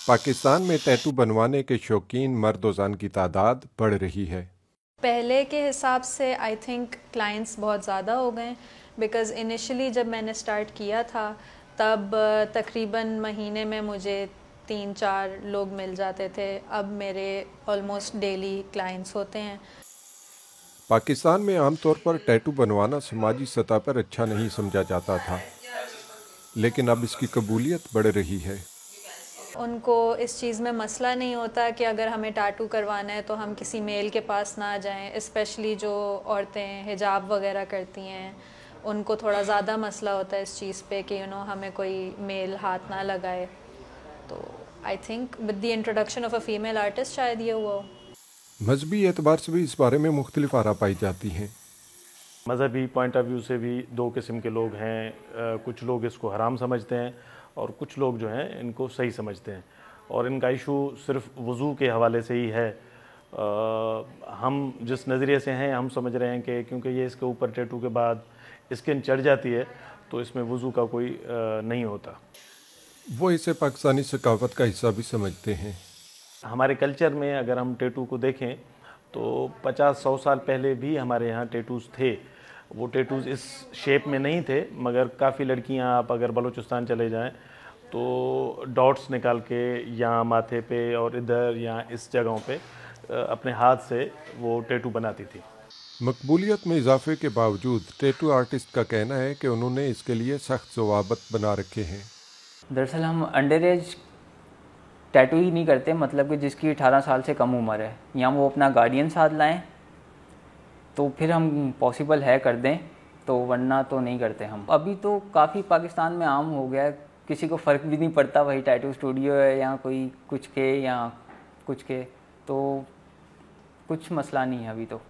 पाकिस्तान में टैटू बनवाने के शौकीन मर्द-ओ-ज़ान की तादाद बढ़ रही है। पहले के हिसाब से आई थिंक क्लाइंट्स बहुत ज़्यादा हो गए, बिकॉज़ इनिशियली जब मैंने स्टार्ट किया था तब तकरीबन महीने में मुझे 3-4 लोग मिल जाते थे। अब मेरे ऑलमोस्ट डेली क्लाइंट्स होते हैं। पाकिस्तान में आमतौर पर टैटू बनवाना समाजी सतह पर अच्छा नहीं समझा जाता था, लेकिन अब इसकी कबूलियत बढ़ रही है। उनको इस चीज़ में मसला नहीं होता कि अगर हमें टैटू करवाना है तो हम किसी मेल के पास ना जाएं। स्पेशली जो औरतें हिजाब वगैरह करती हैं, उनको थोड़ा ज़्यादा मसला होता है इस चीज़ पे कि हमें कोई मेल हाथ ना लगाए। तो I think with the introduction of a female artist शायद ये हुआ हो। मजहबी एतबार से भी इस बारे में मुख्तलिफ आरा पाई जाती हैं। मज़हबी पॉइंट ऑफ व्यू से भी दो किस्म के लोग हैं। कुछ लोग इसको हराम समझते हैं और कुछ लोग जो हैं इनको सही समझते हैं, और इनका इशू सिर्फ वज़ू के हवाले से ही है। हम जिस नज़रिए से हैं हम समझ रहे हैं कि क्योंकि ये इसके ऊपर टैटू के बाद स्किन चढ़ जाती है तो इसमें वज़ू का कोई नहीं होता। वो इसे पाकिस्तानी सकाफत का हिस्सा भी समझते हैं। हमारे कल्चर में अगर हम टैटू को देखें तो 50-100 साल पहले भी हमारे यहाँ टैटूज़ थे। वो टैटूज़ इस शेप में नहीं थे, मगर काफ़ी लड़कियाँ, आप अगर बलूचिस्तान चले जाएं तो डॉट्स निकाल के यहाँ माथे पे और इधर यहाँ इस जगहों पे अपने हाथ से वो टैटू बनाती थी। मकबूलियत में इजाफे के बावजूद टैटू आर्टिस्ट का कहना है कि उन्होंने इसके लिए सख्त ज़वाबित बना रखे हैं। दरअसल हम अंडर एज टैटू ही नहीं करते, मतलब कि जिसकी 18 साल से कम उम्र है या वो अपना गार्डियन साथ लाएं तो फिर हम पॉसिबल है कर दें, तो वरना तो नहीं करते हम। अभी तो काफ़ी पाकिस्तान में आम हो गया है, किसी को फ़र्क भी नहीं पड़ता वही टैटू स्टूडियो है या कोई कुछ के या कुछ के, तो कुछ मसला नहीं है अभी तो।